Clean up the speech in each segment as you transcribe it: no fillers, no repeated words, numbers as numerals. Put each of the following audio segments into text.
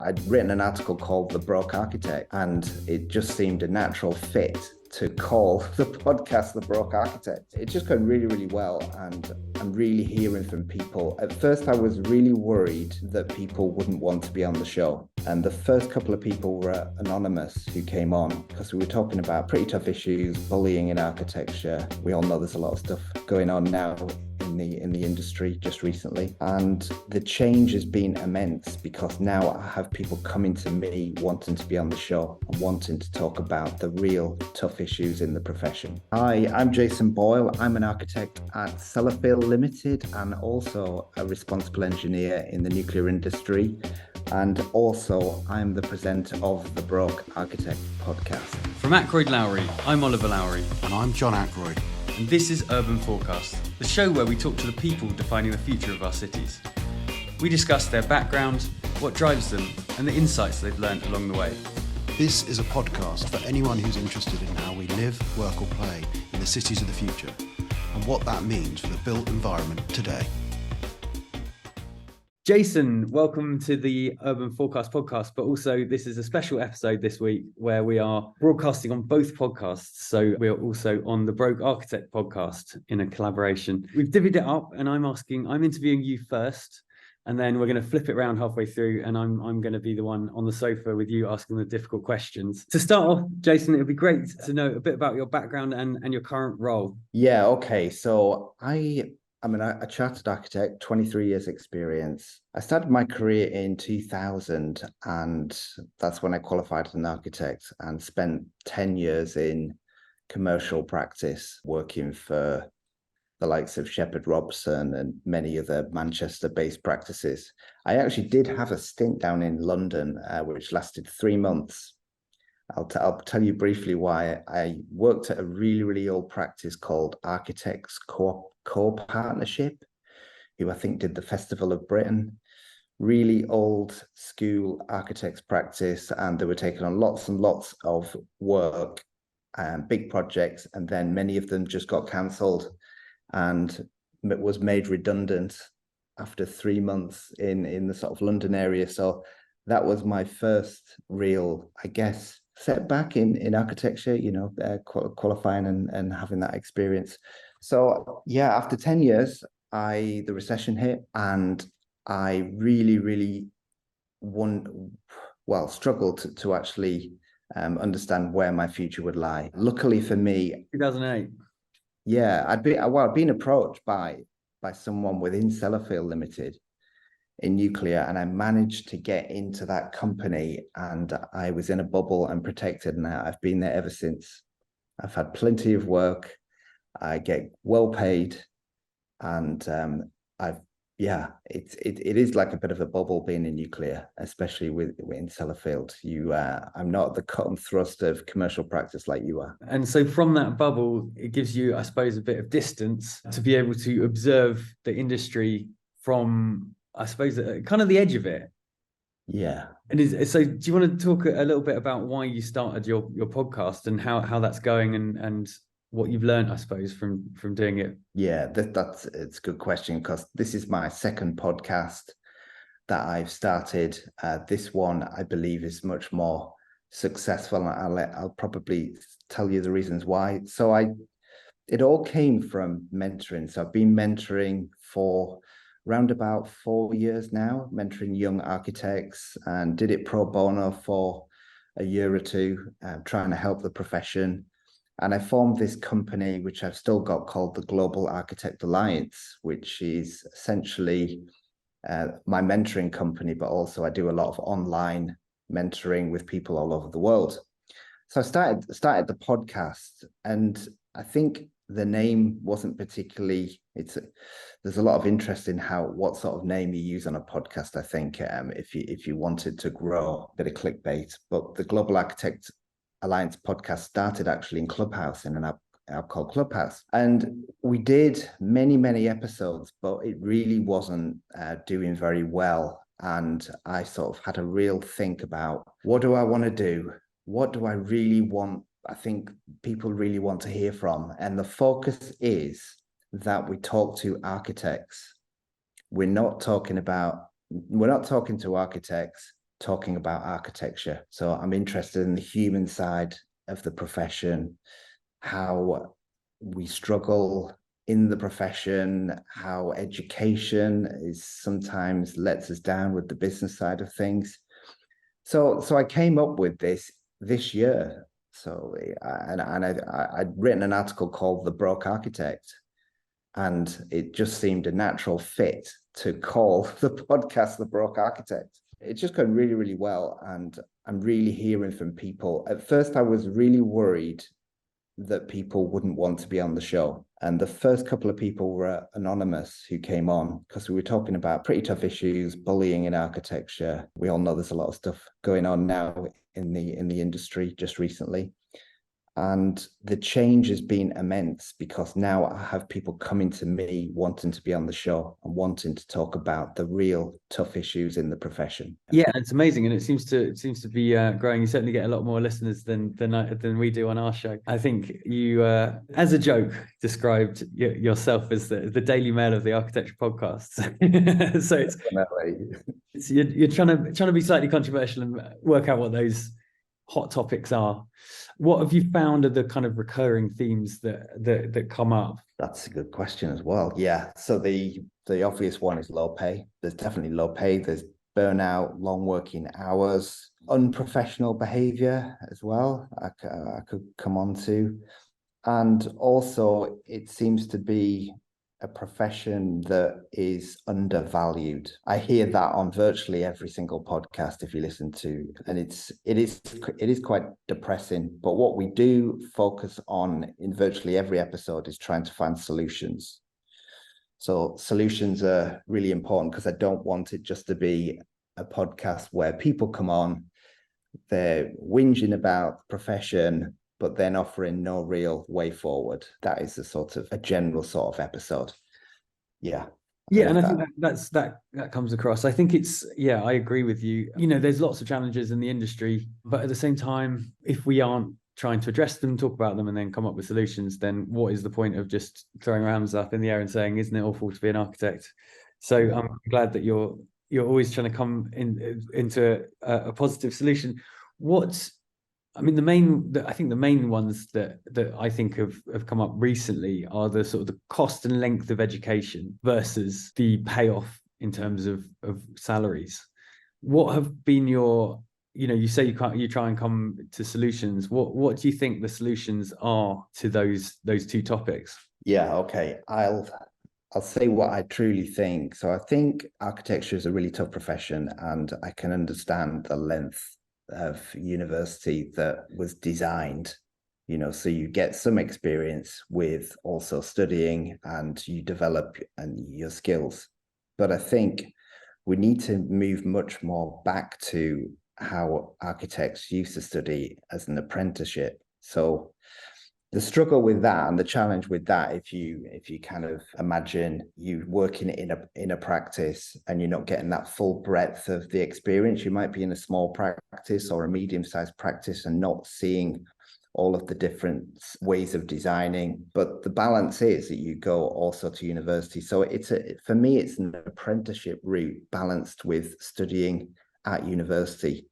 I'd written an article called The Broke Architect, and it just seemed a natural fit to call the podcast The Broke Architect. It's just going really, really well, and I'm really hearing from people. At first, I was really worried that people wouldn't want to be on the show. And the first couple of people were anonymous who came on because we were talking about pretty tough issues, bullying in architecture. We all know there's a lot of stuff going on now in the industry just recently, and the change has been immense because now I have people coming to me wanting to be on the show and wanting to talk about the real tough issues in the profession. Hi, I'm Jason Boyle. I'm an architect at Sellafield Limited and also a responsible engineer in the nuclear industry, and also I'm the presenter of the Broke Architect podcast. From Ackroyd Lowry, I'm Oliver Lowry. And I'm John Ackroyd. And this is Urban Forecast, the show where we talk to the people defining the future of our cities. We discuss their background, what drives them, and the insights they've learned along the way. This is a podcast for anyone who's interested in how we live, work or play in the cities of the future, and what that means for the built environment today. Jason, welcome to the Urban Forecast podcast, but also this is a special episode this week where we are broadcasting on both podcasts. So we are also on the Broke Architect podcast in a collaboration. We've divvied it up and I'm interviewing you first, and then we're going to flip it around halfway through and I'm going to be the one on the sofa with you asking the difficult questions. To start off, Jason, it would be great to know a bit about your background and your current role. Yeah, okay. So I'm a chartered architect, 23 years experience. I started my career in 2000, and that's when I qualified as an architect and spent 10 years in commercial practice, working for the likes of Shepherd Robson and many other Manchester-based practices. I actually did have a stint down in London, which lasted 3 months. I'll tell you briefly why. I worked at a really, really old practice called Architects Co-Partnership, who I think did the Festival of Britain. Really old school architects practice, and they were taking on lots and lots of work and big projects, and then many of them just got cancelled and was made redundant after 3 months in the sort of London area. So that was my first real, I guess, setback in architecture, qualifying and having that experience. So yeah, after 10 years, the recession hit, and I really struggled to actually understand where my future would lie. Luckily for me, 2008. Yeah, I'd been approached by someone within Sellafield Limited in nuclear, and I managed to get into that company, and I was in a bubble and protected, and I've been there ever since. I've had plenty of work. I get well paid, and it is like a bit of a bubble being in nuclear, especially in Sellafield. I'm not the cut and thrust of commercial practice like you are. And so from that bubble, it gives you, I suppose, a bit of distance to be able to observe the industry from, I suppose, kind of the edge of it. Yeah. And so do you want to talk a little bit about why you started your podcast and how that's going and what you've learned, I suppose, from doing it? Yeah, it's a good question, because this is my second podcast that I've started. This one, I believe, is much more successful, and I'll probably tell you the reasons why. So it all came from mentoring. So I've been mentoring for around about 4 years now, mentoring young architects, and did it pro bono for a year or two, trying to help the profession. And I formed this company, which I've still got, called the Global Architect Alliance, which is essentially my mentoring company, but also I do a lot of online mentoring with people all over the world. So I started the podcast, and I think the name wasn't particularly, there's a lot of interest in what sort of name you use on a podcast, I think, if you wanted to grow, a bit of clickbait. But the Global Architect Alliance podcast started actually in Clubhouse, in an app called Clubhouse. And we did many episodes, but it really wasn't doing very well. And I sort of had a real think about, what do I want to do? What do I really want? I think people really want to hear from. And the focus is that we talk to architects. We're not talking to architects talking about architecture. So I'm interested in the human side of the profession, how we struggle in the profession, how education is sometimes lets us down with the business side of things. So I came up with this year. So I'd written an article called The Broke Architect, and it just seemed a natural fit to call the podcast The Broke Architect. It's just going really, really well. And I'm really hearing from people. At first, I was really worried that people wouldn't want to be on the show. And the first couple of people were anonymous who came on because we were talking about pretty tough issues, bullying in architecture. We all know there's a lot of stuff going on now in the industry just recently. And the change has been immense because now I have people coming to me wanting to be on the show and wanting to talk about the real tough issues in the profession. Yeah, it's amazing, and it seems to be growing. You certainly get a lot more listeners than we do on our show. I think you, as a joke, described yourself as the Daily Mail of the architecture podcasts. So you're trying to be slightly controversial and work out what those hot topics are. What have you found are the kind of recurring themes that come up? That's a good question as well. Yeah. So the obvious one is low pay. There's definitely low pay. There's burnout, long working hours, unprofessional behavior as well. I could come on to. And also it seems to be a profession that is undervalued. I hear that on virtually every single podcast if you listen to, and it is quite depressing. But what we do focus on in virtually every episode is trying to find solutions. So solutions are really important because I don't want it just to be a podcast where people come on, they're whinging about the profession, but then offering no real way forward. That is a general sort of episode. Yeah. Yeah, and I think that comes across. I think I agree with you. There's lots of challenges in the industry, but at the same time, if we aren't trying to address them, talk about them, and then come up with solutions, then what is the point of just throwing our hands up in the air and saying, isn't it awful to be an architect? So I'm glad that you're always trying to come into a positive solution. I think the main ones that I think have come up recently are the sort of the cost and length of education versus the payoff in terms of salaries. What have been you say you try and come to solutions. What do you think the solutions are to those two topics? Yeah, okay. I'll say what I truly think. So I think architecture is a really tough profession, and I can understand the length of university that was designed, so you get some experience with also studying and you develop your skills. But I think we need to move much more back to how architects used to study as an apprenticeship. So the struggle with that and the challenge with that, if you kind of imagine you working in a practice and you're not getting that full breadth of the experience, you might be in a small practice or a medium-sized practice and not seeing all of the different ways of designing. But the balance is that you go also to university. So for me, it's an apprenticeship route balanced with studying at university.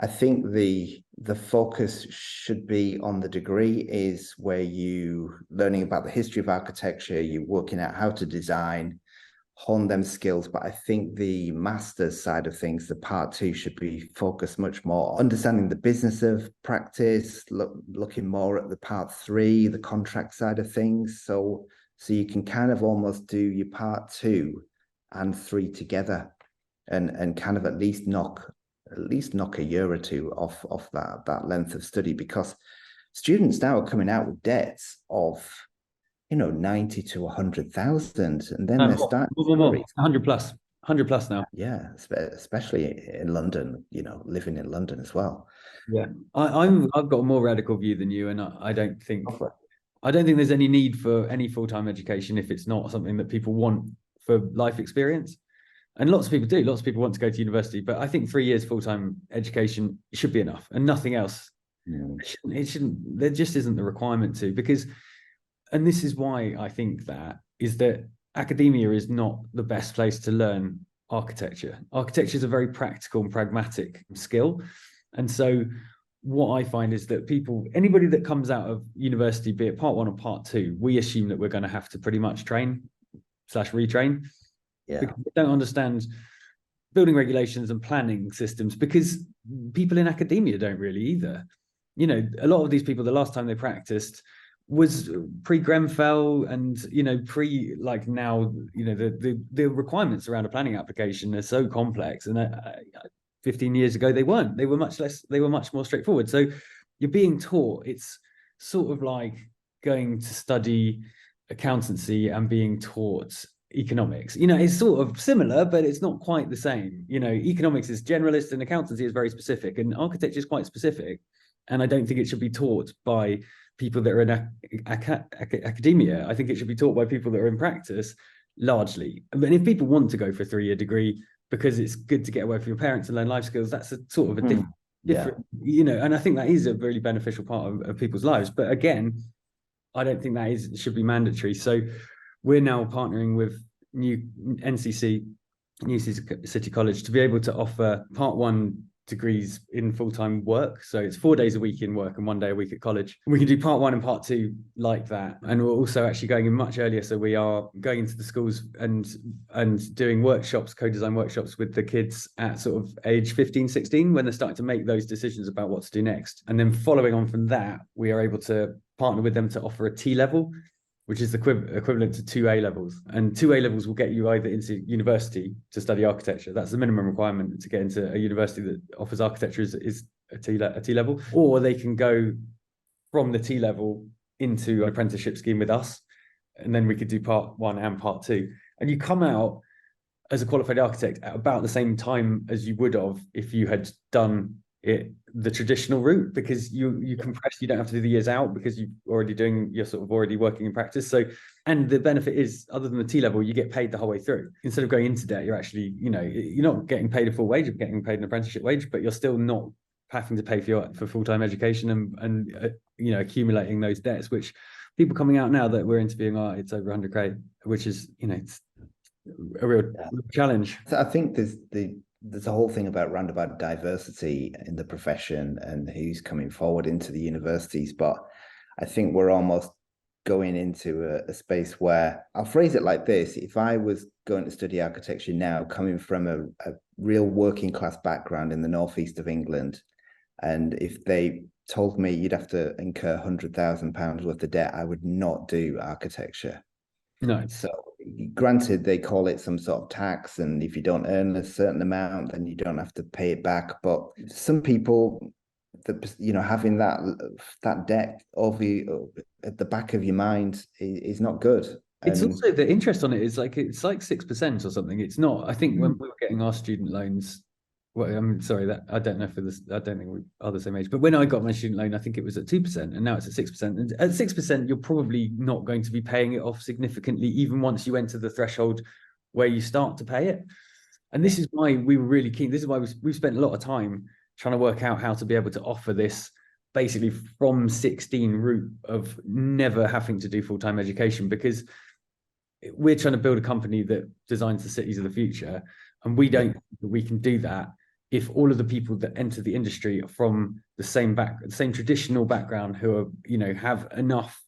I think the focus should be on the degree is where you learning about the history of architecture, you're working out how to design, hone them skills. But I think the master's side of things, the part 2, should be focused much more understanding the business of practice, looking more at the part 3, the contract side of things. So you can kind of almost do your part 2 and 3 together and kind of at least knock a year or 2 off that length of study, because students now are coming out with debts of 90 to 100,000, and then they're starting 100 plus now. Yeah, especially in London, living in London as well. Yeah, I've got a more radical view than you, and I don't think there's any need for any full-time education if it's not something that people want for life experience. And lots of people do. Lots of people want to go to university, but I think 3 years full-time education should be enough, and nothing else. It shouldn't. There just isn't the requirement to, because, and this is why I think that academia is not the best place to learn architecture. Architecture is a very practical and pragmatic skill. And so what I find is that anybody that comes out of university, be it part 1 or part 2, we assume that we're going to have to pretty much train/retrain. Yeah. Because we don't understand building regulations and planning systems, because people in academia don't really either. You know, a lot of these people, the last time they practiced was pre-Grenfell, and now the requirements around a planning application are so complex, and 15 years ago they weren't. They were much more straightforward. So you're being taught, it's sort of like going to study accountancy and being taught economics. It's sort of similar, but it's not quite the same. Economics is generalist and accountancy is very specific, and architecture is quite specific. And I don't think it should be taught by people that are in academia. I think it should be taught by people that are in practice largely. But if people want to go for a 3-year degree because it's good to get away from your parents and learn life skills, that's a sort of a different, and I think that is a really beneficial part of people's lives. But again, I don't think that should be mandatory. So we're now partnering with New City College, to be able to offer part 1 degrees in full-time work. So it's 4 days a week in work and 1 day a week at college. We can do part 1 and part 2 like that. And we're also actually going in much earlier. So we are going into the schools and doing workshops, co-design workshops with the kids at sort of age 15, 16, when they're starting to make those decisions about what to do next. And then following on from that, we are able to partner with them to offer a T-level, which is equivalent to 2 A-levels. And 2 A-levels will get you either into university to study architecture. That's the minimum requirement to get into a university that offers architecture is a T-level. Or they can go from the T-level into an apprenticeship scheme with us. And then we could do part 1 and part 2. And you come out as a qualified architect at about the same time as you would have if you had done it the traditional route, because you compress, you don't have to do the years out because you're sort of already working in practice. So, and the benefit is, other than the T-level, you get paid the whole way through. Instead of going into debt, you're actually, you're not getting paid a full wage, you're getting paid an apprenticeship wage, but you're still not having to pay for full-time education and accumulating those debts, which people coming out now that we're interviewing it's over 100K, which is, it's a real challenge. So I think there's a whole thing around about diversity in the profession and who's coming forward into the universities. But I think we're almost going into a space where, I'll phrase it like this: if I was going to study architecture now, coming from a real working class background in the northeast of England, and if they told me you'd have to incur £100,000 worth of debt, I would not do architecture. No. So granted, they call it some sort of tax, and if you don't earn a certain amount, then you don't have to pay it back. But some people, having that debt at the back of your mind is not good. It's also, the interest on it is it's like 6% or something. It's not. I think when we were getting our student loans, well, I'm sorry that I don't know for this. I don't think we are the same age. But when I got my student loan, I think it was at 2%, and now it's at 6%. And at 6%, you're probably not going to be paying it off significantly, even once you enter the threshold where you start to pay it. And this is why we were really keen. This is why we've spent a lot of time trying to work out how to be able to offer this basically from 16 route of never having to do full-time education, because we're trying to build a company that designs the cities of the future, and we don't think that we can do that if all of the people that enter the industry are from the same traditional background, who are, have enough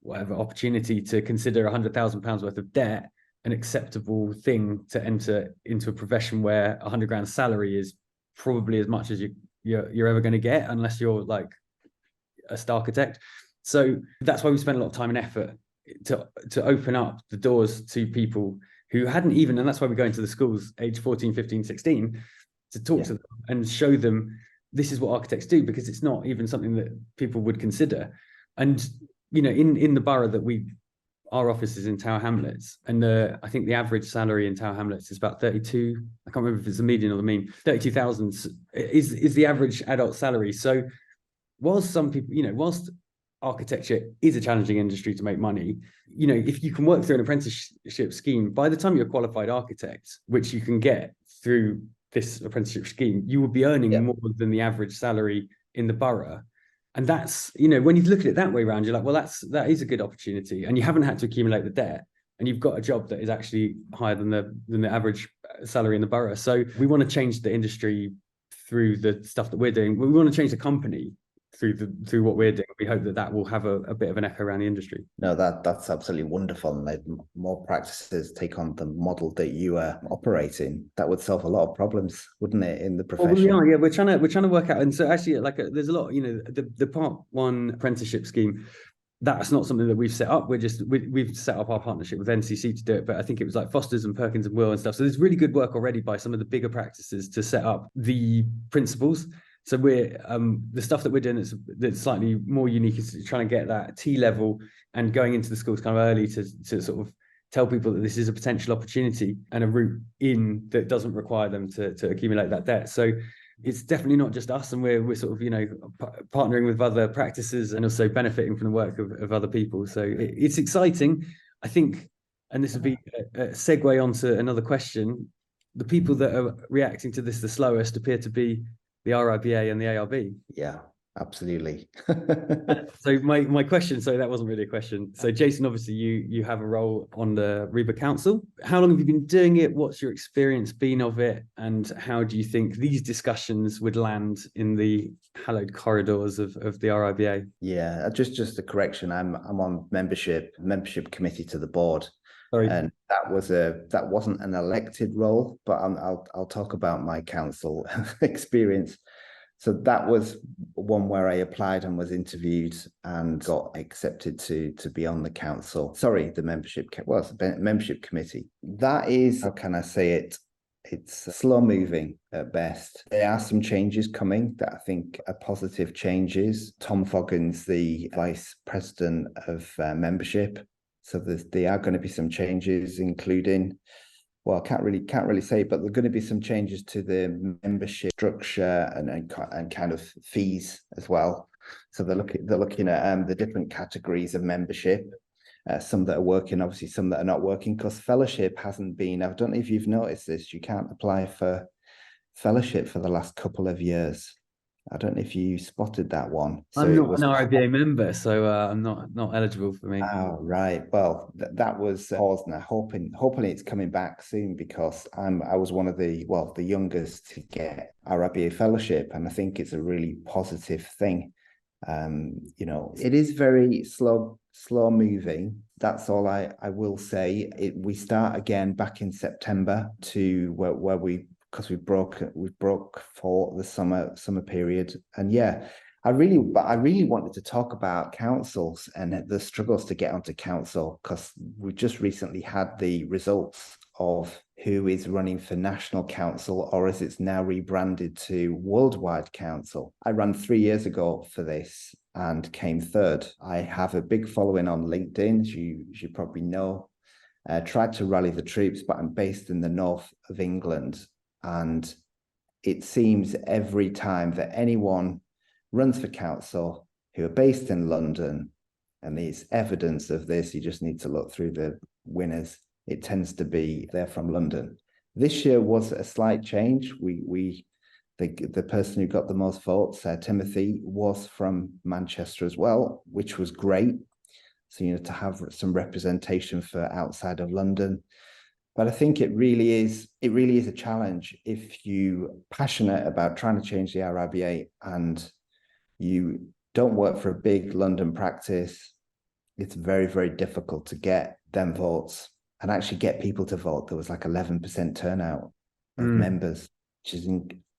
opportunity to consider £100,000 worth of debt an acceptable thing to enter into a profession where £100,000 salary is probably as much as you're ever going to get, unless you're like a star architect. So that's why we spent a lot of time and effort to open up the doors to people who hadn't even, and that's why we go into the schools age 14, 15, 16 to talk to them and show them this is what architects do, because it's not even something that people would consider. And in the borough that our office is in Tower Hamlets, and I think the average salary in Tower Hamlets is about 32. I can't remember if it's the median or the mean. 32,000 is the average adult salary. So whilst some people, whilst architecture is a challenging industry to make money, if you can work through an apprenticeship scheme, by the time you're a qualified architect, which you can get through this apprenticeship scheme, you will be earning more than the average salary in the borough. And that's, when you look at it that way around, you're like, well, that is a good opportunity, and you haven't had to accumulate the debt, and you've got a job that is actually higher than the average salary in the borough. So we want to change the industry through the stuff that we're doing. We want to change the company through what we're doing. We hope that will have a bit of an echo around the industry. No, that's absolutely wonderful. And let more practices take on the model that you are operating. That would solve a lot of problems, wouldn't it, in the profession? Well, we are, yeah. We're trying to work out. And so actually, there's a lot, the part one apprenticeship scheme. That's not something that we've set up. We've set up our partnership with NCC to do it, but I think it was like Foster's and Perkins and Will and stuff. So there's really good work already by some of the bigger practices to set up the principles. So we're the stuff that we're doing that's slightly more unique is trying to get that T level and going into the schools kind of early to sort of tell people that this is a potential opportunity and a route in that doesn't require them to accumulate that debt. So it's definitely not just us, and we're sort of partnering with other practices and also benefiting from the work of other people. So it's exciting, I think. And this would be a segue onto another question. The people that are reacting to this the slowest appear to be the RBA and the ARB. Yeah, absolutely. So my question, so that wasn't really a question. So Jason, obviously you have a role on the RBA Council. How long have you been doing it? What's your experience been of it? And how do you think these discussions would land in the hallowed corridors of the RBA? Yeah, just a correction. I'm on membership committee to the board. Sorry. And that wasn't an elected role, but I'll talk about my council experience. So that was one where I applied and was interviewed and got accepted to be on the council. Sorry, the membership committee. That is, how can I say it? It's slow moving at best. There are some changes coming that I think are positive changes. Tom Foggin's the vice president of membership. So there are going to be some changes, including, well, can't really say, but there are going to be some changes to the membership structure and kind of fees as well. So they're looking at the different categories of membership. Some that are working, obviously, some that are not working, because fellowship hasn't been. I don't know if you've noticed this. You can't apply for fellowship for the last couple of years. I don't know if you spotted that one. So I'm not an RBA member, so I'm not eligible for me. Oh, right. Well, that was paused now. Hoping it's coming back soon, because I was one of the youngest to get RBA fellowship, and I think it's a really positive thing. It is very slow moving. That's all I will say. We start again back in September to where because we broke for the summer period. And yeah, I really wanted to talk about councils and the struggles to get onto council, because we just recently had the results of who is running for national council, or as it's now rebranded to worldwide council. I ran 3 years ago for this and came third. I have a big following on LinkedIn, as you probably know. Tried to rally the troops, but I'm based in the north of England. And it seems every time that anyone runs for council who are based in London, and there's evidence of this, you just need to look through the winners, it tends to be they're from London. This year was a slight change. The person who got the most votes, Timothy, was from Manchester as well, which was great. So, to have some representation for outside of London. But I think it really is a challenge if you're passionate about trying to change the RBA and you don't work for a big London practice. It's very, very difficult to get them votes and actually get people to vote. There was like 11% turnout of members, which is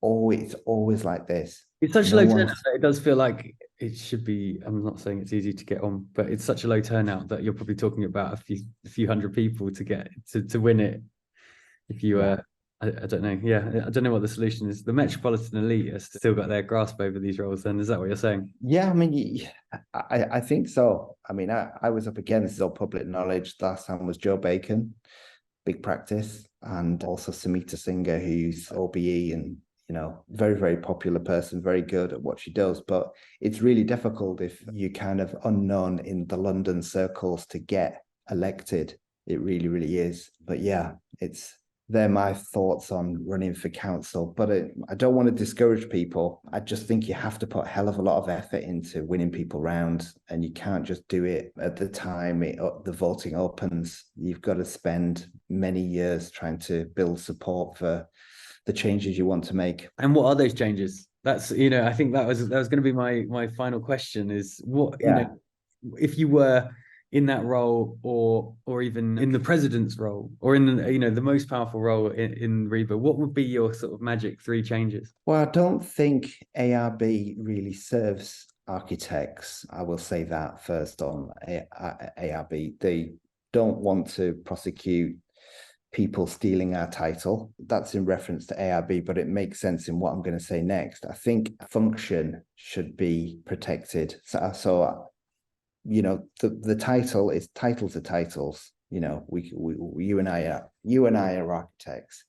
always like this. It's such a low turnout that it does feel like it should be. I'm not saying it's easy to get on, but it's such a low turnout that you're probably talking about a few hundred people to get to win it. If you I don't know. Yeah, I don't know what the solution is. The metropolitan elite has still got their grasp over these roles. Then is that what you're saying? Yeah, I mean, I think so. I mean, I was up again. This is all public knowledge. Last time was Joe Bacon, big practice, and also Samita Singer, who's OBE and very, very popular person, very good at what she does. But it's really difficult if you're kind of unknown in the London circles to get elected. It really, really is. But yeah, it's they're my thoughts on running for council. But I don't want to discourage people. I just think you have to put a hell of a lot of effort into winning people round, and you can't just do it at the time the voting opens. You've got to spend many years trying to build support for the changes you want to make. And what are those changes? That's, I think that was going to be my final question is what, if you were in that role or even in the president's role or in the most powerful role in RBA, what would be your sort of magic 3 changes? Well, I don't think ARB really serves architects. I will say that first on ARB. They don't want to prosecute people stealing our title. That's in reference to ARB, but it makes sense in what I'm going to say next. I think function should be protected. So the title is titles are titles. You and I are architects,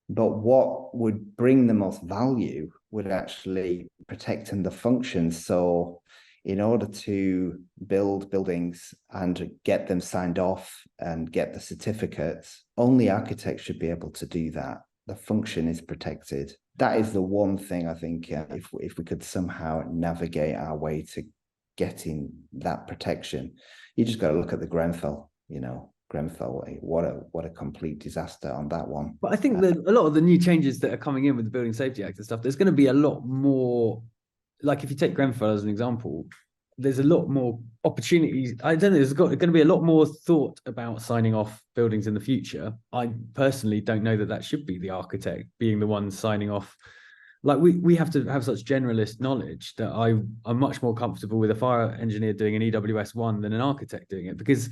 but what would bring the most value would actually protecting the functions. So in order to build buildings and get them signed off and get the certificates, only architects should be able to do that. The function is protected. That is the one thing I think if we could somehow navigate our way to getting that protection. You just got to look at the Grenfell, Grenfell, what a complete disaster on that one. But I think that a lot of the new changes that are coming in with the Building Safety Act and stuff, there's going to be a lot more, like if you take Grenfell as an example, there's a lot more opportunities. I don't know, there's going to be a lot more thought about signing off buildings in the future. I personally don't know that should be the architect being the one signing off. Like we have to have such generalist knowledge that I'm much more comfortable with a fire engineer doing an EWS 1 than an architect doing it, because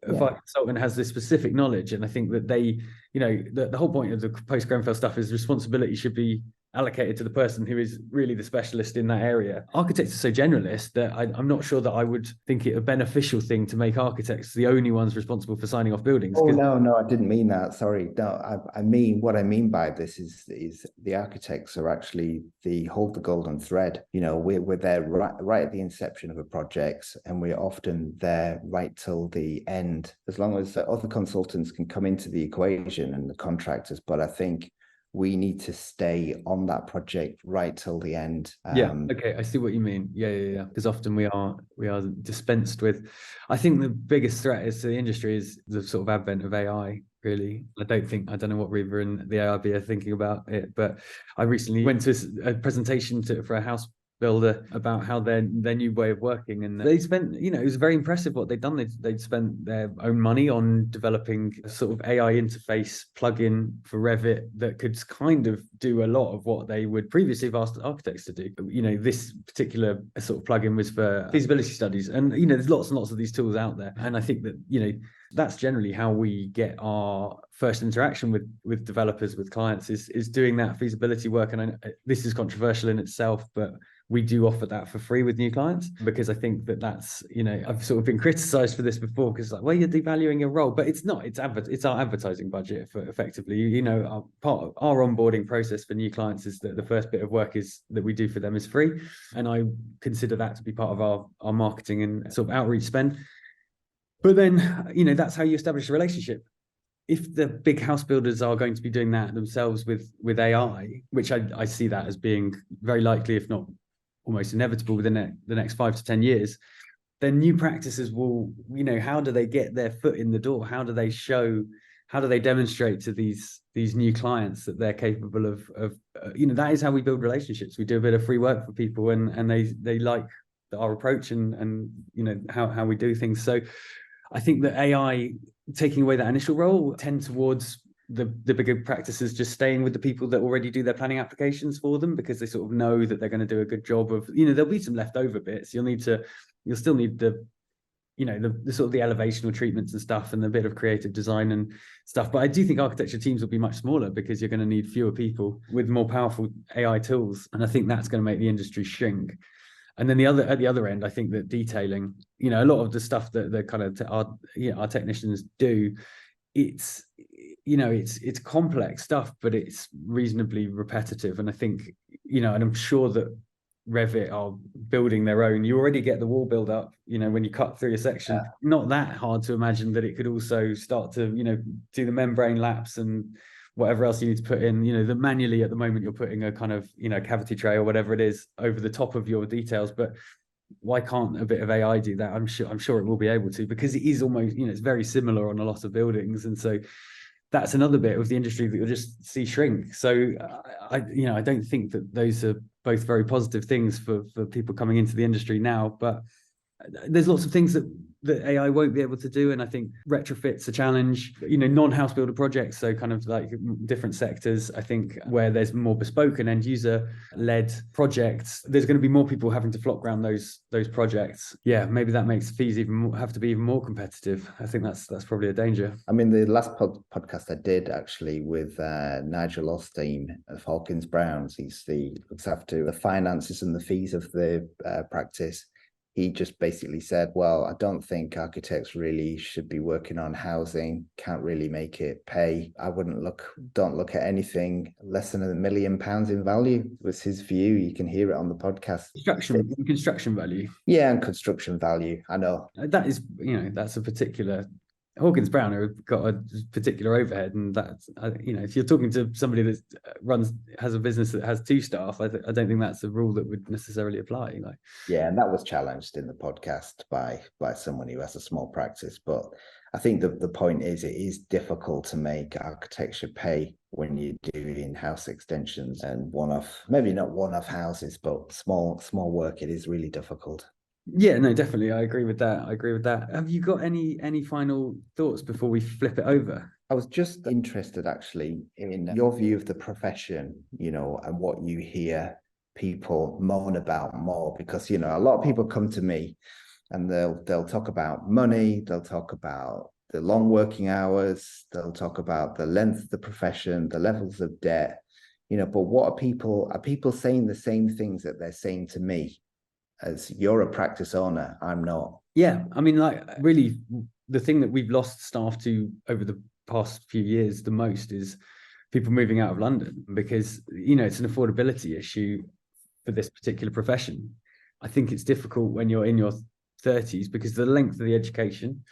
a fire consultant has this specific knowledge. And I think that they, the whole point of the post-Grenfell stuff is responsibility should be allocated to the person who is really the specialist in that area. Architects are so generalist that I'm not sure that I would think it a beneficial thing to make architects the only ones responsible for signing off buildings. Oh, no, I didn't mean that. Sorry. No, I mean, what I mean by this is the architects are actually hold the golden thread. We're there right at the inception of a project, and we're often there right till the end, as long as other consultants can come into the equation and the contractors. But I think we need to stay on that project right till the end. Okay, I see what you mean. Yeah. Because often we are dispensed with. I think the biggest threat is to the industry is the sort of advent of AI. Really, I don't know what RBA and the ARB are thinking about it, but I recently went to a presentation for a house builder about how their new way of working, and they spent, it was very impressive what they'd done. They'd spent their own money on developing a sort of AI interface plugin for Revit that could kind of do a lot of what they would previously have asked architects to do. This particular sort of plugin was for feasibility studies, and there's lots and lots of these tools out there, and I think that that's generally how we get our first interaction with developers, with clients, is doing that feasibility work. And this is controversial in itself, but we do offer that for free with new clients, because I think that's, I've sort of been criticized for this before, because you're devaluing your role, but it's not. It's our advertising budget for effectively, our onboarding process for new clients is that the first bit of work that we do for them is free. And I consider that to be part of our marketing and sort of outreach spend. But then, that's how you establish a relationship. If the big house builders are going to be doing that themselves with AI, which I see that as being very likely, if not almost inevitable within the next 5 to 10 years, then new practices will, how do they get their foot in the door? How do they demonstrate to these new clients that they're capable of that is how we build relationships. We do a bit of free work for people, and they like our approach and how we do things. So I think that AI taking away that initial role tend towards the bigger practices just staying with the people that already do their planning applications for them, because they sort of know that they're going to do a good job of, there'll be some leftover bits. You'll still need the sort of the elevational treatments and stuff, and the bit of creative design and stuff. But I do think architecture teams will be much smaller, because you're going to need fewer people with more powerful AI tools. And I think that's going to make the industry shrink. And then at the other end, I think that detailing, a lot of the stuff that the kind of our technicians do, it's complex stuff, but it's reasonably repetitive. And I think, and I'm sure that Revit are building their own. You already get the wall build up, when you cut through a section. Not that hard to imagine that it could also start to, do the membrane laps and whatever else you need to put in. That manually at the moment you're putting a kind of, cavity tray or whatever it is over the top of your details. But why can't a bit of AI do that? I'm sure it will be able to, because it is almost, it's very similar on a lot of buildings. And so that's another bit of the industry that you'll just see shrink. So I don't think that those are both very positive things for people coming into the industry now, but there's lots of things that AI won't be able to do. And I think retrofit's a challenge, non-house builder projects. So kind of like different sectors, I think, where there's more bespoke and end user led projects, there's going to be more people having to flock around those projects. Yeah, maybe that makes fees have to be even more competitive. I think that's probably a danger. I mean, the last podcast I did actually with Nigel Osteen of Hawkins Browns, looks after the finances and the fees of the practice. He just basically said, well, I don't think architects really should be working on housing, can't really make it pay. I don't look at anything less than £1 million in value, was his view. You can hear it on the podcast. Construction value. Yeah, and construction value. I know. That is, that's a particular... Hawkins Brown have got a particular overhead, and that's, if you're talking to somebody that has a business that has 2 staff, I don't think that's a rule that would necessarily apply. Yeah, and that was challenged in the podcast by someone who has a small practice. But I think the point is, it is difficult to make architecture pay when you're doing house extensions and maybe not one-off houses, but small work. It is really difficult. Yeah, no, definitely. I agree with that. Have you got any final thoughts before we flip it over? I was just interested actually in your view of the profession, and what you hear people moan about more, because, a lot of people come to me and they'll talk about money, they'll talk about the long working hours, they'll talk about the length of the profession, the levels of debt, but what are people saying the same things that they're saying to me? As you're a practice owner, I'm not. Yeah, I mean, really, the thing that we've lost staff to over the past few years the most is people moving out of London, because, it's an affordability issue for this particular profession. I think it's difficult when you're in your 30s because the length of the education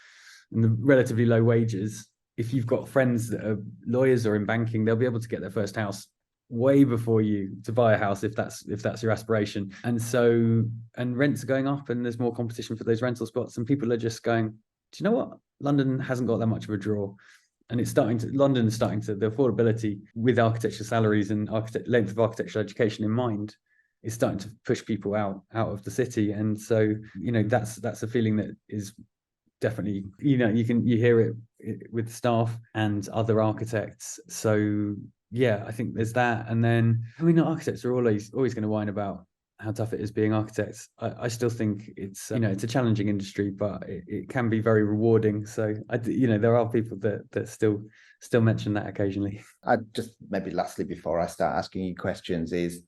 and the relatively low wages. If you've got friends that are lawyers or in banking, they'll be able to get their first house way before you to buy a house if that's your aspiration. And rents are going up, and there's more competition for those rental spots, and people are just going, do you know what? London hasn't got that much of a draw. And London is starting to, the affordability with architecture salaries and length of architectural education in mind, is starting to push people out of the city. And so, that's a feeling that is definitely, you hear it with staff and other architects. So yeah, I think there's that. And then, architects are always going to whine about how tough it is being architects. I still think it's, it's a challenging industry, but it can be very rewarding. So, there are people that still mention that occasionally. I just, maybe lastly, before I start asking you questions, is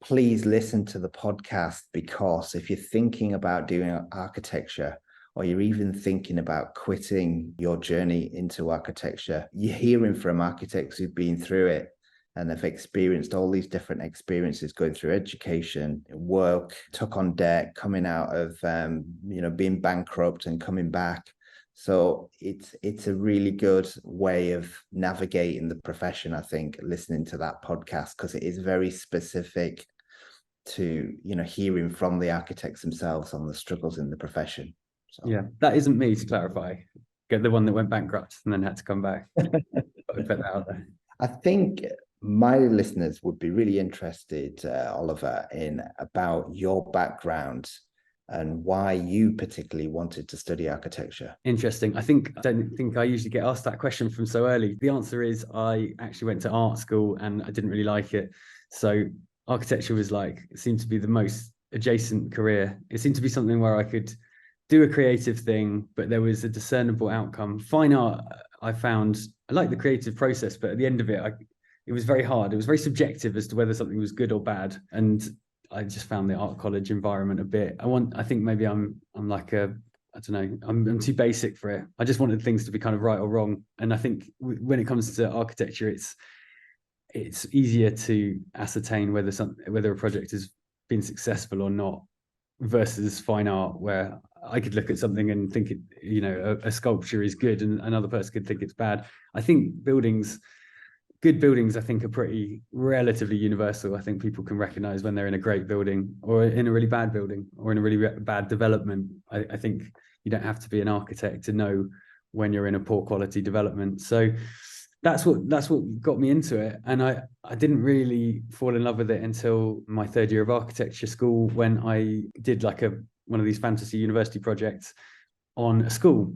please listen to the podcast, because if you're thinking about doing architecture, or you're even thinking about quitting your journey into architecture, you're hearing from architects who've been through it and have experienced all these different experiences, going through education, work, took on debt, coming out of, being bankrupt and coming back. So it's a really good way of navigating the profession, I think, listening to that podcast, because it is very specific to, hearing from the architects themselves on the struggles in the profession. So. Yeah, that isn't me, to clarify. Get the one that went bankrupt and then had to come back. I put that out there. I think my listeners would be really interested, Oliver, in about your background and why you particularly wanted to study architecture. Interesting. I don't think I usually get asked that question from so early. The answer is I actually went to art school and I didn't really like it. So architecture was seemed to be the most adjacent career. It seemed to be something where I could do a creative thing, but there was a discernible outcome. Fine art, I found, I like the creative process, but at the end of it, it was very hard. It was very subjective as to whether something was good or bad. And I just found the art college environment a bit, I think maybe I'm like I don't know, I'm too basic for it. I just wanted things to be kind of right or wrong. And I think when it comes to architecture, it's easier to ascertain whether a project is being successful or not, versus fine art, where I could look at something and think it, you know, a sculpture is good and another person could think it's bad. I think good buildings, I think, are pretty relatively universal. I think people can recognize when they're in a great building or in a really bad building or in a really bad development. I think you don't have to be an architect to know when you're in a poor quality development. So that's what got me into it. And I didn't really fall in love with it until my third year of architecture school, when I did like one of these fantasy university projects on a school.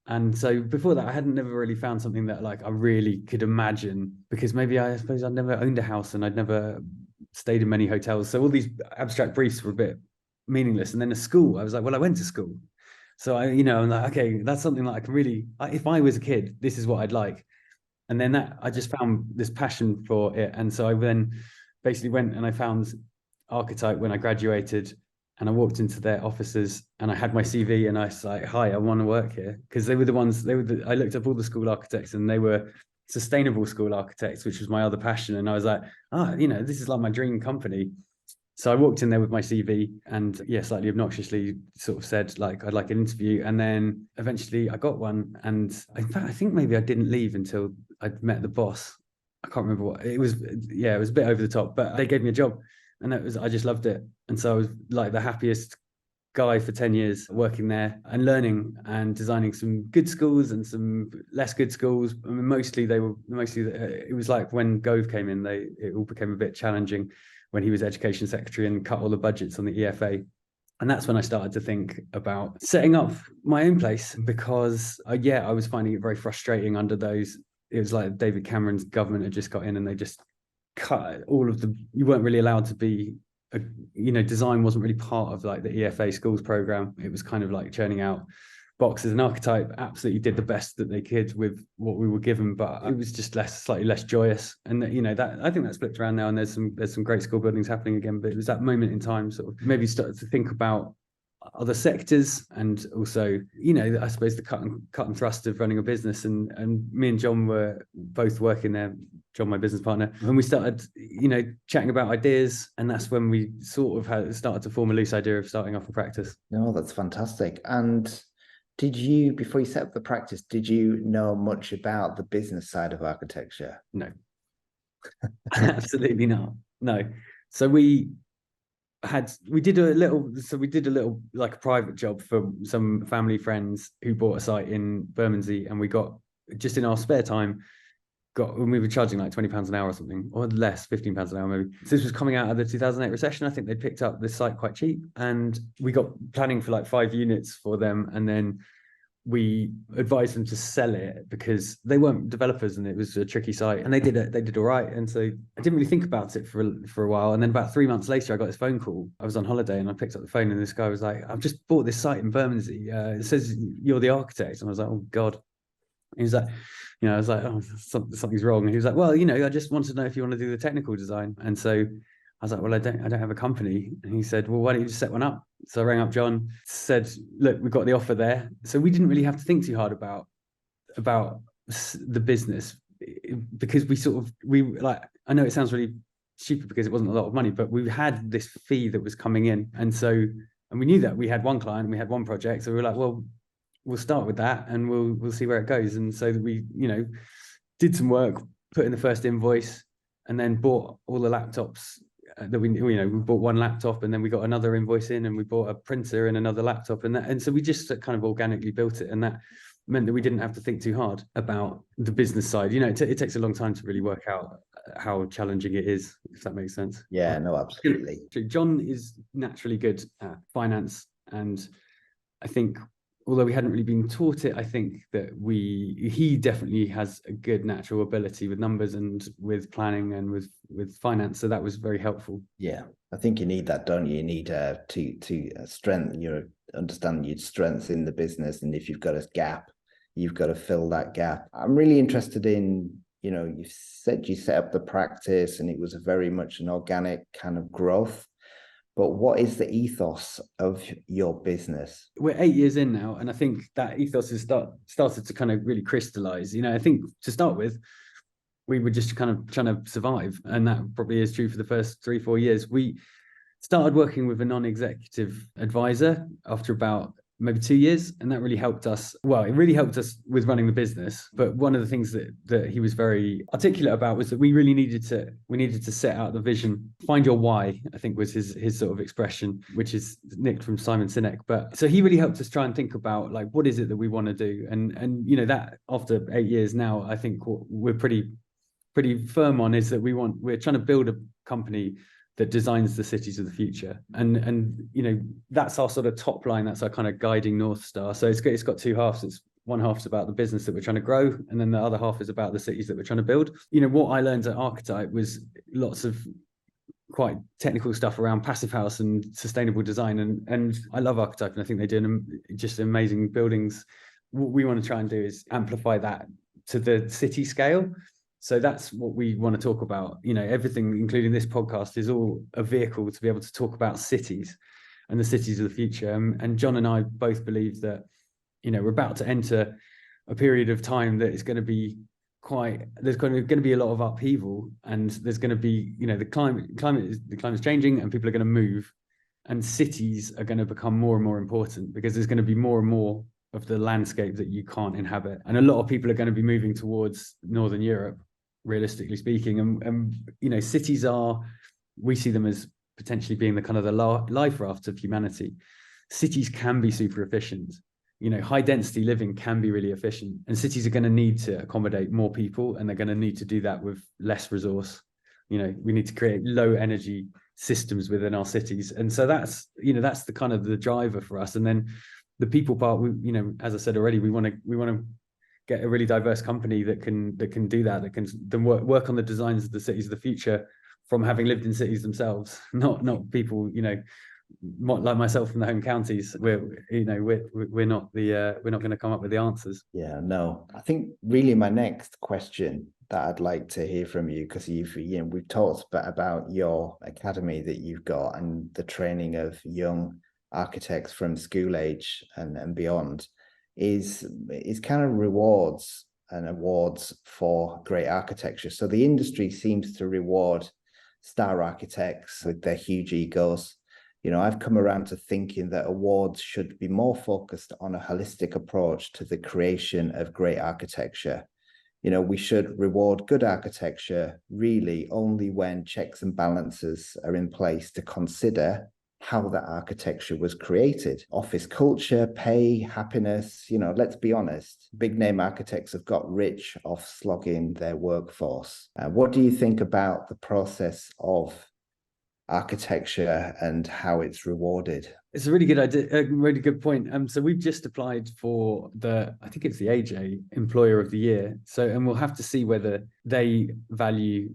And so before that, I hadn't never really found something that like I really could imagine, because maybe I suppose I'd never owned a house and I'd never stayed in many hotels. So all these abstract briefs were a bit meaningless. And then a school, I was like, well, I went to school. So I'm like, okay, that's something that I can really, if I was a kid, this is what I'd like. And then I just found this passion for it. And so I then basically went and I found Archetype when I graduated, and I walked into their offices and I had my CV and I was like, hi, I want to work here. Because I looked up all the school architects and they were sustainable school architects, which was my other passion. And I was like, this is like my dream company. So I walked in there with my CV and slightly obnoxiously sort of said like, I'd like an interview. And then eventually I got one. And in fact, I think maybe I didn't leave until I'd met the boss. I can't remember what it was. Yeah, it was a bit over the top, but they gave me a job and I just loved it. And so I was like the happiest guy for 10 years working there and learning and designing some good schools and some less good schools. I mean, it was like when Gove came in, it all became a bit challenging when he was education secretary and cut all the budgets on the EFA. And that's when I started to think about setting up my own place, because I was finding it very frustrating under those. It was like David Cameron's government had just got in and they just cut all of you weren't really allowed to be, design wasn't really part of like the EFA schools program. It was kind of like churning out boxes, and Archetype absolutely did the best that they could with what we were given, but it was just slightly less joyous. And that I think that's flipped around now, and there's some great school buildings happening again. But it was that moment in time, sort of maybe started to think about other sectors, and also I suppose the cut and thrust of running a business. And me and John were both working there, John, my business partner, and we started chatting about ideas, and that's when we sort of started to form a loose idea of starting off a practice. No, that's fantastic. And did you, before you set up the practice, did you know much about the business side of architecture? No. Absolutely not. No. So we did a little like a private job for some family friends who bought a site in Bermondsey, and we got, just in our spare time, when we were charging like £20 an hour or something, or less, £15 an hour maybe. So this was coming out of the 2008 recession. I think they picked up this site quite cheap, and we got planning for like 5 units for them, and then we advised them to sell it because they weren't developers and it was a tricky site, and they did all right. And so I didn't really think about it for a while, and then about 3 months later I got this phone call. I was on holiday and I picked up the phone, and this guy was like, I've just bought this site in Bermondsey, it says you're the architect. And I was like, oh god. He was like, I was like, oh, something's wrong. And he was like, well, I just want to know if you want to do the technical design. And so I was like, well, I don't have a company. And he said, well, why don't you just set one up? So I rang up John, said, look, we've got the offer there. So we didn't really have to think too hard about the business, because I know it sounds really stupid because it wasn't a lot of money, but we had this fee that was coming in. And we knew that we had one client and we had one project. So we were like, well, we'll start with that and we'll see where it goes. And so that we, did some work, put in the first invoice, and then bought all the laptops that we bought one laptop, and then we got another invoice in, and we bought a printer and another laptop, and so we just kind of organically built it, and that meant that we didn't have to think too hard about the business side. It takes a long time to really work out how challenging it is, if that makes sense. Yeah, no, absolutely. John is naturally good at finance, and I think, although we hadn't really been taught it, I think that he definitely has a good natural ability with numbers and with planning and with finance. So that was very helpful. Yeah, I think you need that, don't you? You need to strengthen your understanding your strengths in the business. And if you've got a gap, you've got to fill that gap. I'm really interested in, you said you set up the practice and it was very much an organic kind of growth. But what is the ethos of your business? We're 8 years in now, and I think that ethos has started to kind of really crystallize. I think to start with, we were just kind of trying to survive, and that probably is true for the first 3-4 years. started working with a non-executive advisor after about maybe 2 years, and that really helped us. Well, it really helped us with running the business. But one of the things that he was very articulate about was that we really needed to set out the vision, find your why, I think was his sort of expression, which is nicked from Simon Sinek. But so he really helped us try and think about like, what is it that we want to do? And you know, that after 8 years now, I think what we're pretty firm on is that we're trying to build a company that designs the cities of the future, and you know, that's our sort of top line, that's our kind of guiding North Star. So it's got two halves. It's one half is about the business that we're trying to grow, and then the other half is about the cities that we're trying to build. You know, what I learned at Archetype was lots of quite technical stuff around passive house and sustainable design, and I love Archetype, and I think they do just amazing buildings. What we want to try and do is amplify that to the city scale. So that's what we want to talk about. You know, everything, including this podcast, is all a vehicle to be able to talk about cities and the cities of the future. And John and I both believe that, you know, we're about to enter a period of time that is going to be there's going to be a lot of upheaval, and there's going to be, you know, the climate's changing, and people are going to move, and cities are going to become more and more important because there's going to be more and more of the landscape that you can't inhabit. And a lot of people are going to be moving towards Northern Europe, realistically speaking, and you know, cities we see them as potentially being the kind of the life raft of humanity. Cities can be super efficient. You know, high density living can be really efficient, and cities are going to need to accommodate more people, and they're going to need to do that with less resource. You know, we need to create low energy systems within our cities, and so that's, you know, that's the kind of the driver for us. And then the people part, you know, as I said already, we want to get a really diverse company that can do that can then work on the designs of the cities of the future from having lived in cities themselves, not people, you know, like myself from the home counties. We're not going to come up with the answers. Yeah, no, I think really my next question that I'd like to hear from you, because we've talked about your academy that you've got and the training of young architects from school age and beyond, is kind of rewards and awards for great architecture. So the industry seems to reward star architects with their huge egos. You know, I've come around to thinking that awards should be more focused on a holistic approach to the creation of great architecture. You know, we should reward good architecture really only when checks and balances are in place to consider how that architecture was created. Office culture, pay, happiness, you know, let's be honest, big name architects have got rich off slogging their workforce. What do you think about the process of architecture and how it's rewarded? It's a really good idea, a really good point. So we've just applied for I think it's the AJ Employer of the Year. So, and we'll have to see whether they value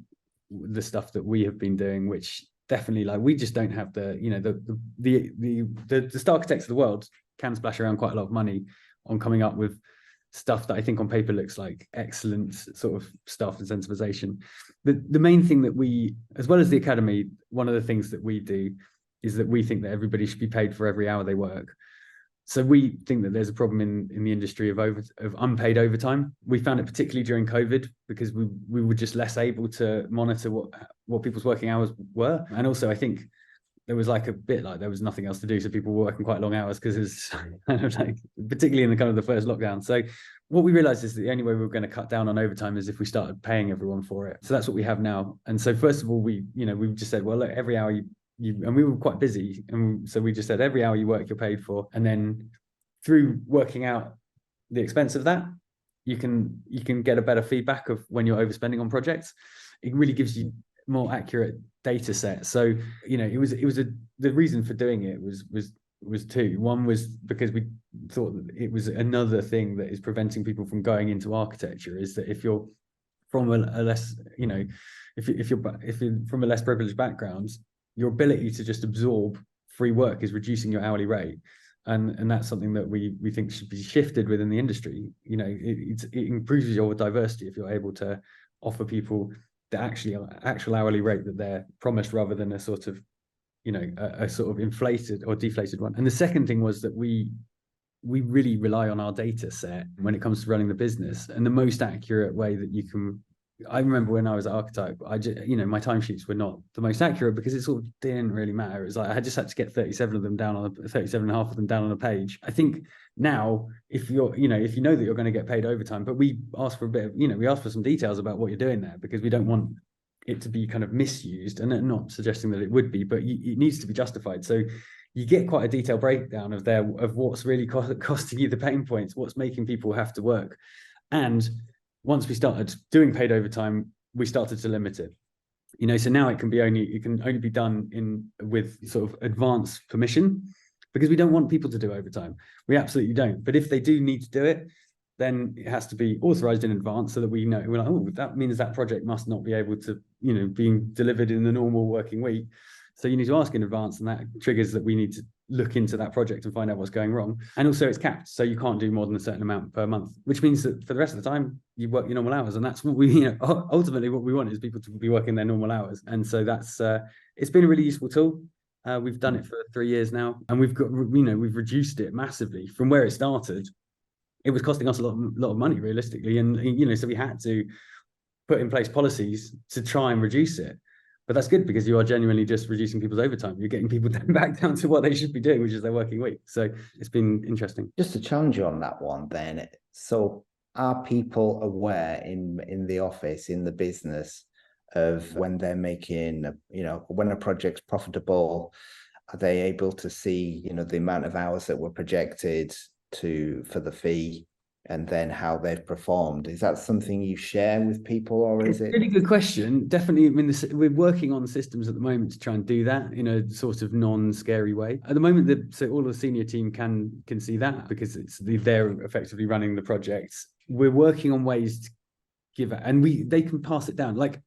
the stuff that we have been doing, which definitely, like, we just don't have the, you know, the star architects of the world can splash around quite a lot of money on coming up with stuff that I think on paper looks like excellent sort of staff incentivization. The main thing that we, as well as the academy, one of the things that we do is that we think that everybody should be paid for every hour they work. So we think that there's a problem in the industry of unpaid overtime. We found it particularly during COVID because we were just less able to monitor what people's working hours were. And also I think there was like a bit like there was nothing else to do. So people were working quite long hours because it's kind of like, particularly in the kind of the first lockdown. So what we realized is that the only way we were going to cut down on overtime is if we started paying everyone for it. So that's what we have now. And so first of all, we just said, well, look, every hour and we were quite busy. And so we just said, every hour you work, you're paid for. And then through working out the expense of that, you can get a better feedback of when you're overspending on projects. It really gives you more accurate data set. So, you know, the reason for doing it was two. One was because we thought that it was another thing that is preventing people from going into architecture, is that if you're from a less, you know, if you're from a less privileged background, your ability to just absorb free work is reducing your hourly rate. And that's something that we think should be shifted within the industry. You know, it improves your diversity if you're able to offer people the actual hourly rate that they're promised, rather than a sort of, you know, a sort of inflated or deflated one. And the second thing was that we really rely on our data set when it comes to running the business. And the most accurate way that you can I remember when I was at Archetype, my timesheets were not the most accurate because it sort of didn't really matter. It was like I just had to get 37 of them down on 37 and a half of them down on a page. I think now, if you know that you're going to get paid overtime, but we ask for a bit of, we ask for some details about what you're doing there, because we don't want it to be kind of misused, and not suggesting that it would be, but it needs to be justified. So you get quite a detailed breakdown of what's really costing you the pain points, what's making people have to work. And once we started doing paid overtime, we started to limit it. So now it can only be done with sort of advance permission, because we don't want people to do overtime. We absolutely don't. But if they do need to do it, then it has to be authorized in advance, so that we know, we're like, oh, that means that project must not be able to, being delivered in the normal working week. So you need to ask in advance, and that triggers that we need to look into that project and find out what's going wrong. And also it's capped, so you can't do more than a certain amount per month, which means that for the rest of the time you work your normal hours. And that's what we, ultimately what we want is people to be working their normal hours. And so that's it's been a really useful tool. We've done it for 3 years now, and we've we've reduced it massively from where it started. It was costing us a lot of money, realistically, and so we had to put in place policies to try and reduce it. But that's good, because you are genuinely just reducing people's overtime. You're getting people back down to what they should be doing, which is their working week. So it's been interesting. Just to challenge you on that one then, so are people aware in the office, in the business, of when they're making, when a project's profitable? Are they able to see, the amount of hours that were projected for the fee, and then how they've performed? Is that something you share with people, or is it? Really good question. Definitely. I mean, we're working on systems at the moment to try and do that in a sort of non-scary way. At the moment, so all the senior team can see that, because they're effectively running the projects. We're working on ways to give it, and they can pass it down. Like,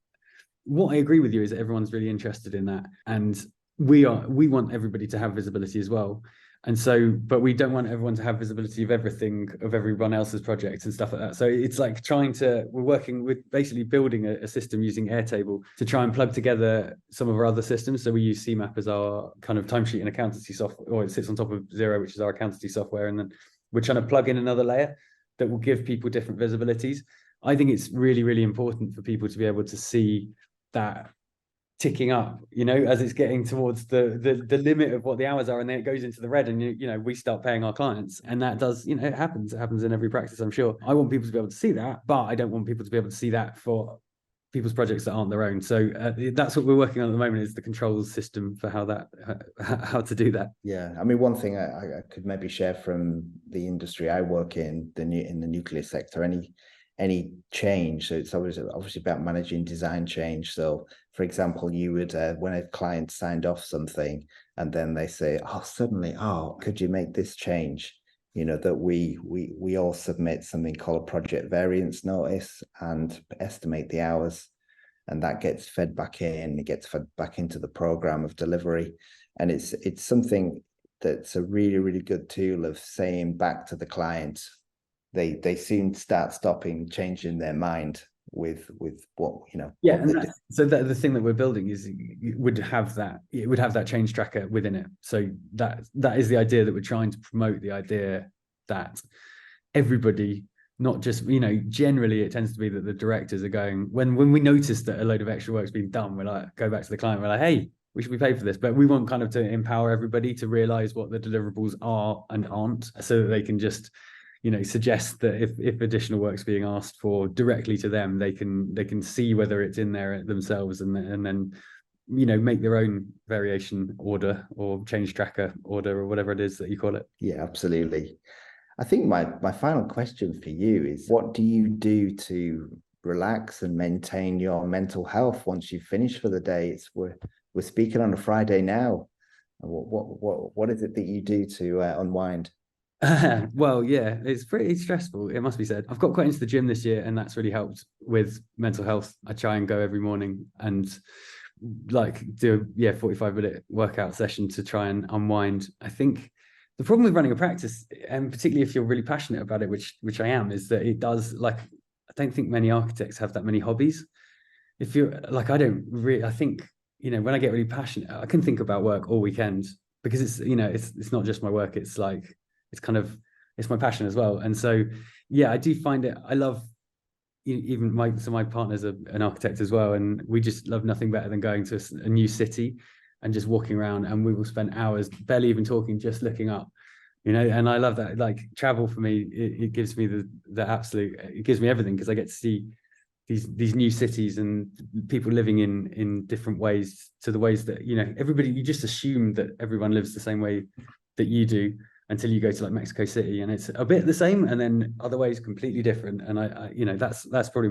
what I agree with you is that everyone's really interested in that, and we want everybody to have visibility as well. And so, but we don't want everyone to have visibility of everything, of everyone else's projects and stuff like that. So it's like we're working with basically building a system using Airtable to try and plug together some of our other systems. So we use CMAP as our kind of timesheet and accountancy software, or it sits on top of Xero, which is our accountancy software. And then we're trying to plug in another layer that will give people different visibilities. I think it's really, really important for people to be able to see that ticking up, as it's getting towards the limit of what the hours are, and then it goes into the red, and we start paying our clients. And that does, it happens in every practice, I'm sure. I want people to be able to see that, but I don't want people to be able to see that for people's projects that aren't their own. So that's what we're working on at the moment, is the controls system for how to do that. Yeah, I mean, one thing I could maybe share from the industry I work in the nuclear sector, any change. So it's always obviously about managing design change. So for example, you would, when a client signed off something, and then they say, could you make this change? That we all submit something called a project variance notice and estimate the hours, and that gets fed back in. It gets fed back into the program of delivery, and it's something that's a really, really good tool of saying back to the client. They soon start changing their mind with what so the thing that we're building is it would have that change tracker within it. So that is the idea, that we're trying to promote the idea that everybody, not just generally it tends to be that the directors are going, when we notice that a load of extra work's been done, we're like, go back to the client, we're like, hey, we should be paid for this. But we want kind of to empower everybody to realize what the deliverables are and aren't, so that they can just suggest that if additional work's being asked for directly to them, they can see whether it's in there themselves, and then make their own variation order or change tracker order, or whatever it is that you call it. Yeah, absolutely. I think my final question for you is, what do you do to relax and maintain your mental health once you finish for the day? We're speaking on a Friday now. What is it that you do to unwind? Well, yeah, it's pretty stressful, it must be said. I've got quite into the gym this year, and that's really helped with mental health. I try and go every morning and do a 45-minute workout session to try and unwind. I think the problem with running a practice, and particularly if you're really passionate about it, which I am, is that it does, I don't think many architects have that many hobbies. If you're I think when I get really passionate, I can think about work all weekend, because it's not just my work, it's my passion as well. And so I do find it, I love even my partner's an architect as well, and we just love nothing better than going to a new city and just walking around, and we will spend hours barely even talking, just looking up, and I love that. Like, travel for me, it gives me the absolute, it gives me everything, because I get to see these new cities and people living in different ways to the ways that, everybody, you just assume that everyone lives the same way that you do, until you go to like Mexico City, and it's a bit the same, and then other ways completely different. And I that's probably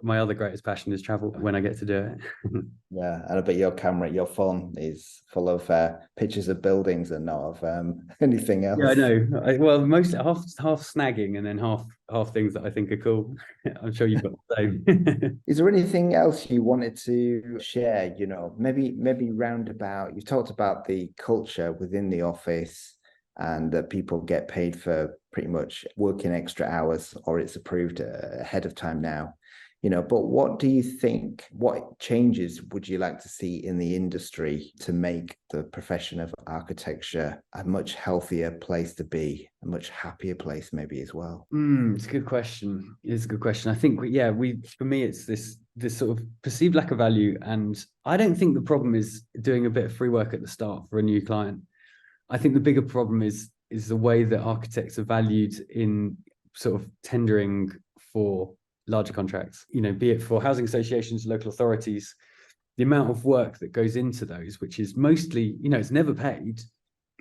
my other greatest passion, is travel when I get to do it. Yeah, and I bet your phone is full of pictures of buildings and not of anything else. Yeah, I know. Well, mostly half snagging, and then half things that I think are cool. I'm sure you've got the same. Is there anything else you wanted to share? Maybe roundabout. You talked about the culture within the office, and that people get paid for pretty much working extra hours, or it's approved ahead of time now. But what do you think, what changes would you like to see in the industry to make the profession of architecture a much healthier place to be, a much happier place maybe as well? It's a good question. It's a good question. I think, for me, it's this sort of perceived lack of value. And I don't think the problem is doing a bit of free work at the start for a new client. I think the bigger problem is the way that architects are valued in sort of tendering for larger contracts, be it for housing associations, local authorities, the amount of work that goes into those, which is mostly, it's never paid.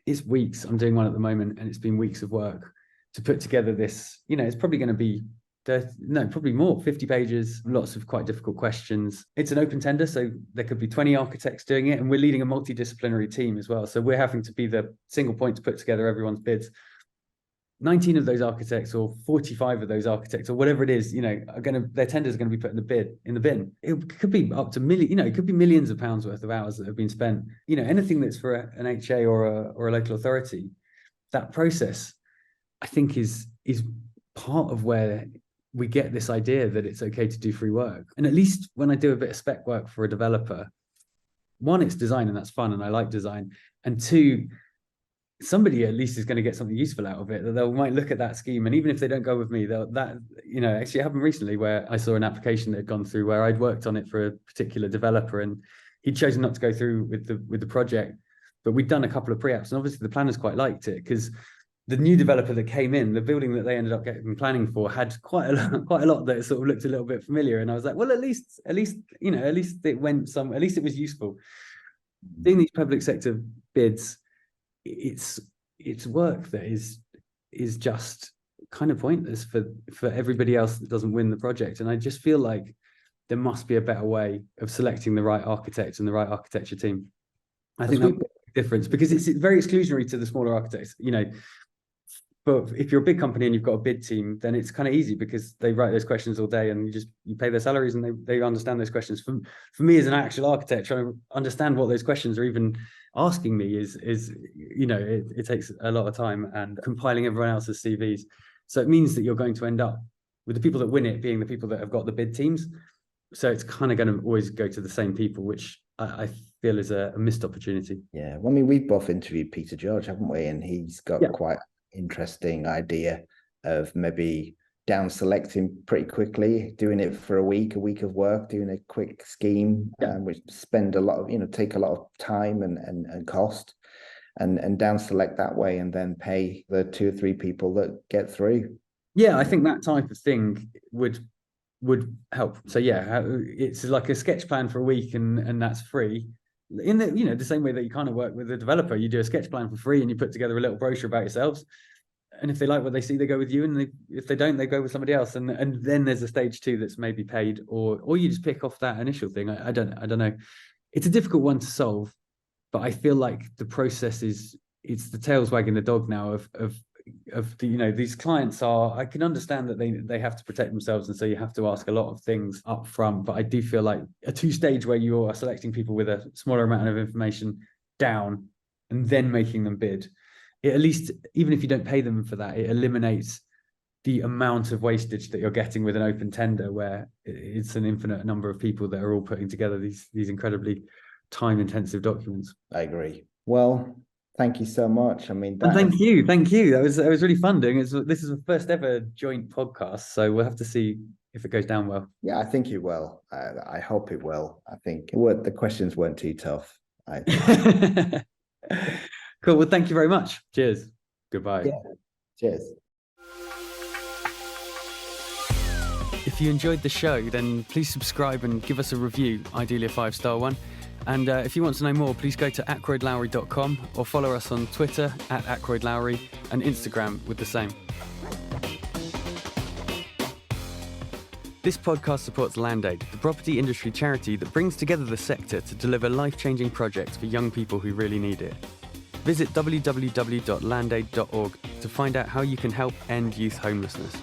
It's weeks. I'm doing one at the moment, and it's been weeks of work to put together this, it's probably going to be probably more, 50 pages, lots of quite difficult questions. It's an open tender, so there could be 20 architects doing it, and we're leading a multidisciplinary team as well. So we're having to be the single point to put together everyone's bids. 19 of those architects, or 45 of those architects, or whatever it is, their tenders are going to be put in the bin. It could be up to it could be millions of pounds worth of hours that have been spent. Anything that's for an HA or a local authority, that process, I think, is part of where we get this idea that it's okay to do free work. And at least when I do a bit of spec work for a developer, one, it's design, and that's fun, and I like design. And two, somebody at least is going to get something useful out of it, that they might look at that scheme, and even if they don't go with me, actually it happened recently where I saw an application that had gone through where I'd worked on it for a particular developer, and he'd chosen not to go through with the project, but we'd done a couple of pre-apps, and obviously the planners quite liked it, because the new developer that came in, the building that they ended up getting planning for, had quite a lot that sort of looked a little bit familiar. And I was like, well, at least it went at least it was useful. Doing these public sector bids, it's work that is just kind of pointless for everybody else that doesn't win the project. And I just feel like there must be a better way of selecting the right architect and the right architecture team. I think that's a difference, because it's very exclusionary to the smaller architects, But if you're a big company and you've got a bid team, then it's kind of easy, because they write those questions all day, and you pay their salaries, and they understand those questions. For me as an actual architect, trying to understand what those questions are even asking me is it takes a lot of time, and compiling everyone else's CVs. So it means that you're going to end up with the people that win it being the people that have got the bid teams. So it's kind of going to always go to the same people, which I feel is a missed opportunity. Yeah, well, I mean, we've both interviewed Peter George, haven't we? And he's got quite interesting idea of maybe down selecting pretty quickly, doing it for a week of work, doing a quick scheme, which spend a lot of, take a lot of time and cost, and down select that way, and then pay the 2 or 3 people that get through. Yeah, I think that type of thing would help. So it's like a sketch plan for a week, and that's free. In the same way that you kind of work with a developer, you do a sketch plan for free, and you put together a little brochure about yourselves. And if they like what they see, they go with you, and if they don't, they go with somebody else. And then there's a stage 2 that's maybe paid, or you just pick off that initial thing. I don't know. It's a difficult one to solve, but I feel like the process it's the tails wagging the dog now of these clients I can understand that they have to protect themselves, and so you have to ask a lot of things up front. But I do feel like a 2-stage where you are selecting people with a smaller amount of information down, and then making them bid, it, at least, even if you don't pay them for that, it eliminates the amount of wastage that you're getting with an open tender, where it's an infinite number of people that are all putting together these incredibly time-intensive documents. I agree. Well, Thank you so much. I mean, And thank you. That was really fun doing it. This is the first ever joint podcast, so we'll have to see if it goes down well. Yeah, I think it will. I hope it will. I think the questions weren't too tough. Cool. Well, thank you very much. Cheers. Goodbye. Yeah. Cheers. If you enjoyed the show, then please subscribe and give us a review, ideally a 5-star one. And if you want to know more, please go to ackroydlowry.com or follow us on Twitter @ackroydlowry and Instagram with the same. This podcast supports Land-Aid, the property industry charity that brings together the sector to deliver life-changing projects for young people who really need it. Visit www.landaid.org to find out how you can help end youth homelessness.